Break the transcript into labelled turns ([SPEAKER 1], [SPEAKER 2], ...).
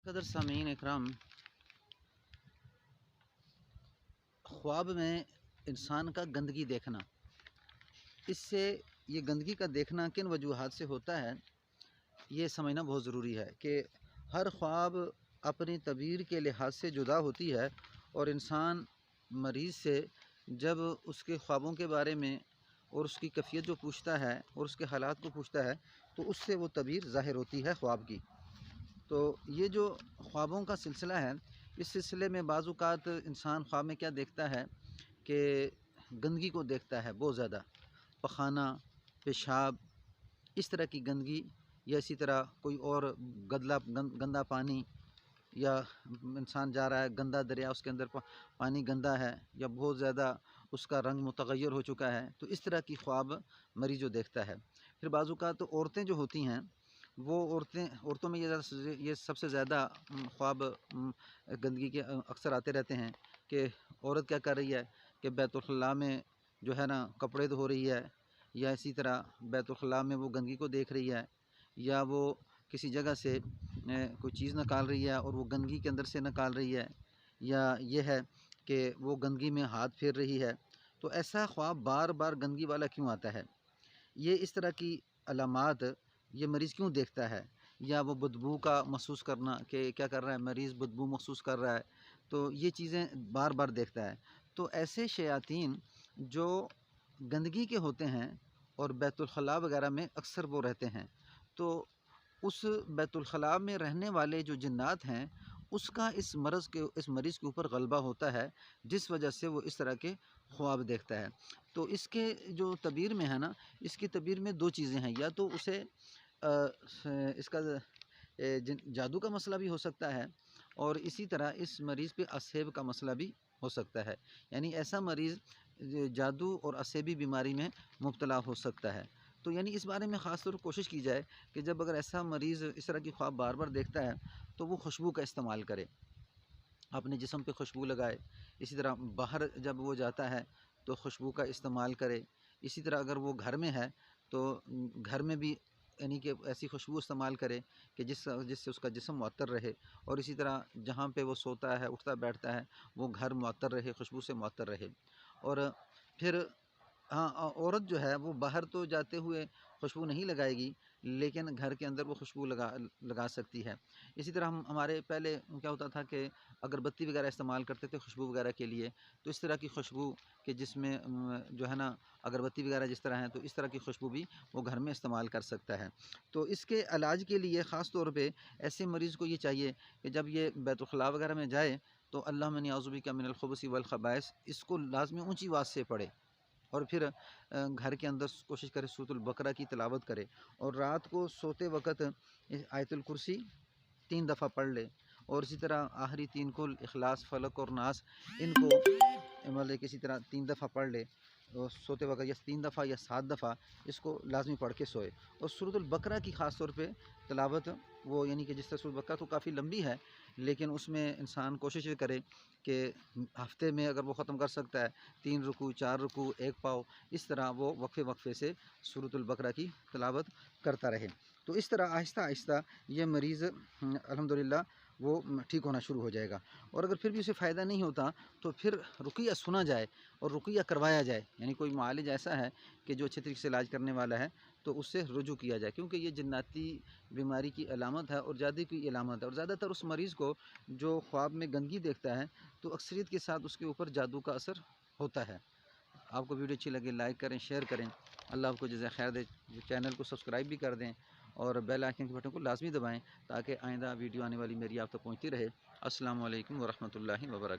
[SPEAKER 1] قدر سامعین اکرام، خواب میں انسان کا گندگی دیکھنا، اس سے یہ گندگی کا دیکھنا کن وجوہات سے ہوتا ہے یہ سمجھنا بہت ضروری ہے کہ ہر خواب اپنی تعبیر کے لحاظ سے جدا ہوتی ہے، اور انسان مریض سے جب اس کے خوابوں کے بارے میں اور اس کی کیفیت جو پوچھتا ہے اور اس کے حالات کو پوچھتا ہے تو اس سے وہ تعبیر ظاہر ہوتی ہے خواب کی۔ تو یہ جو خوابوں کا سلسلہ ہے، اس سلسلے میں بعض اوقات انسان خواب میں کیا دیکھتا ہے کہ گندگی کو دیکھتا ہے، بہت زیادہ پخانہ، پیشاب، اس طرح کی گندگی، یا اسی طرح کوئی اور گندا پانی، یا انسان جا رہا ہے گندا دریا، اس کے اندر پانی گندا ہے یا بہت زیادہ اس کا رنگ متغیر ہو چکا ہے، تو اس طرح کی خواب مریض جو دیکھتا ہے۔ پھر بعض اوقات عورتیں جو ہوتی ہیں، وہ عورتوں میں یہ سب سے زیادہ خواب گندگی کے اکثر آتے رہتے ہیں کہ عورت کیا کر رہی ہے کہ بیت الخلاء میں جو ہے نا کپڑے دھو رہی ہے، یا اسی طرح بیت الخلاء میں وہ گندگی کو دیکھ رہی ہے، یا وہ کسی جگہ سے کوئی چیز نکال رہی ہے اور وہ گندگی کے اندر سے نکال رہی ہے، یا یہ ہے کہ وہ گندگی میں ہاتھ پھیر رہی ہے۔ تو ایسا خواب بار بار گندگی والا کیوں آتا ہے؟ یہ اس طرح کی علامات یہ مریض کیوں دیکھتا ہے؟ یا وہ بدبو کا محسوس کرنا کہ کیا کر رہا ہے مریض، بدبو محسوس کر رہا ہے، تو یہ چیزیں بار بار دیکھتا ہے۔ تو ایسے شیاطین جو گندگی کے ہوتے ہیں اور بیت الخلاء وغیرہ میں اکثر وہ رہتے ہیں، تو اس بیت الخلاء میں رہنے والے جو جنات ہیں، اس کا اس مریض کے اوپر غلبہ ہوتا ہے، جس وجہ سے وہ اس طرح کے خواب دیکھتا ہے۔ تو اس کے جو تعبیر میں ہے نا، اس کی تعبیر میں دو چیزیں ہیں، یا تو اسے اس کا جادو کا مسئلہ بھی ہو سکتا ہے، اور اسی طرح اس مریض پہ اسیب کا مسئلہ بھی ہو سکتا ہے، یعنی ایسا مریض جادو اور اسیبی بیماری میں مبتلا ہو سکتا ہے۔ تو یعنی اس بارے میں خاص طور پر کوشش کی جائے کہ جب اگر ایسا مریض اس طرح کی خواب بار بار دیکھتا ہے تو وہ خوشبو کا استعمال کرے، اپنے جسم پہ خوشبو لگائے، اسی طرح باہر جب وہ جاتا ہے تو خوشبو کا استعمال کرے، اسی طرح اگر وہ گھر میں ہے تو گھر میں بھی یعنی کہ ایسی خوشبو استعمال کرے کہ جس سے اس کا جسم معطر رہے، اور اسی طرح جہاں پہ وہ سوتا ہے، اٹھتا بیٹھتا ہے، وہ گھر معطر رہے، خوشبو سے معطر رہے۔ اور پھر عورت جو ہے وہ باہر تو جاتے ہوئے خوشبو نہیں لگائے گی، لیکن گھر کے اندر وہ خوشبو لگا سکتی ہے۔ اسی طرح ہمارے پہلے کیا ہوتا تھا کہ اگربتی وغیرہ استعمال کرتے تھے خوشبو وغیرہ کے لیے، تو اس طرح کی خوشبو کہ جس میں جو ہے نا اگربتی وغیرہ جس طرح ہیں، تو اس طرح کی خوشبو بھی وہ گھر میں استعمال کر سکتا ہے۔ تو اس کے علاج کے لیے خاص طور پہ ایسے مریض کو یہ چاہیے کہ جب یہ بیت الخلاء وغیرہ میں جائے تو اللہم انی اعوذ بک من الخبث والخبائث اس کو لازمی اونچی آواز سے پڑھے، اور پھر گھر کے اندر کوشش کرے سورۃ البقرہ کی تلاوت کرے، اور رات کو سوتے وقت آیت الکرسی 3 دفعہ پڑھ لے، اور اسی طرح آخری 3 کل اخلاص، فلق اور ناس ان کو مطلب کسی طرح 3 دفعہ پڑھ لے، اور سوتے وقت یا 3 دفعہ یا 7 دفعہ اس کو لازمی پڑھ کے سوئے۔ اور سورۃ البقرہ کی خاص طور پہ تلاوت، وہ یعنی کہ جس طرح سورۃ البقرہ تو کافی لمبی ہے، لیکن اس میں انسان کوشش کرے کہ ہفتے میں اگر وہ ختم کر سکتا ہے 3 رکوع، 4 رکوع، 1 پاؤ، اس طرح وہ وقفے سے سورۃ البقرہ کی تلاوت کرتا رہے۔ تو اس طرح آہستہ آہستہ یہ مریض الحمدللہ وہ ٹھیک ہونا شروع ہو جائے گا۔ اور اگر پھر بھی اسے فائدہ نہیں ہوتا تو پھر رقیہ سنا جائے اور رقیہ کروایا جائے، یعنی کوئی معالج ایسا ہے کہ جو اچھے طریقے سے علاج کرنے والا ہے تو اس سے رجوع کیا جائے، کیونکہ یہ جناتی بیماری کی علامت ہے اور جادو کی علامت ہے، اور زیادہ تر اس مریض کو جو خواب میں گندگی دیکھتا ہے تو اکثریت کے ساتھ اس کے اوپر جادو کا اثر ہوتا ہے۔ آپ کو ویڈیو اچھی لگے لائک کریں، شیئر کریں، اللہ آپ کو جزائے خیر دے، چینل کو سبسکرائب بھی کر دیں، اور بیل آئکن کے بٹن کو لازمی دبائیں تاکہ آئندہ ویڈیو آنے والی میری آپ تک پہنچتی رہے۔ السلام علیکم ورحمۃ اللہ وبرکاتہ۔